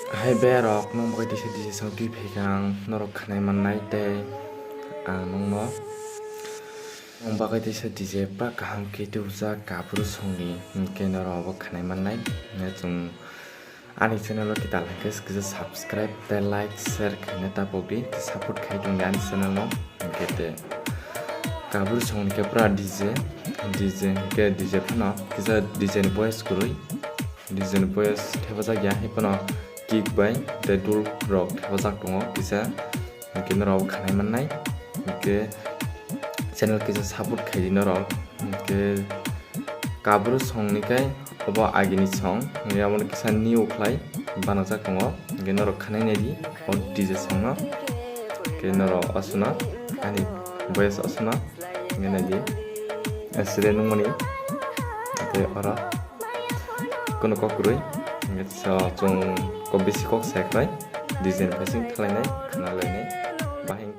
Hai berok nong boy dise song tui pegang norok khanai mannai tei nong no nong bagai dise pra kaham ke tuja kaubru songni ke norok bo khanai mannai ne chung ani channel o kita like kisa subscribe tei like share khaina tapobi support khai tung ani channel no kete kaubru songni ke pra DJ phano kisa DJ ni voice kurui DJ ni voice thebajak ya hepano kick by the tool rock thebajak tongo kisa kino rok khanai mannai ke channel kisa support khai norok ke kaubru songni kai obo agini song yamon kisa nouhkha banajak tongo ke norok khanai nai o DJ song no ke norok asuna ani voice asuna ngena di asire nungmani te ora kono kokrui so chung ko bisi kok seklai design facing khlainai khana lainai bahing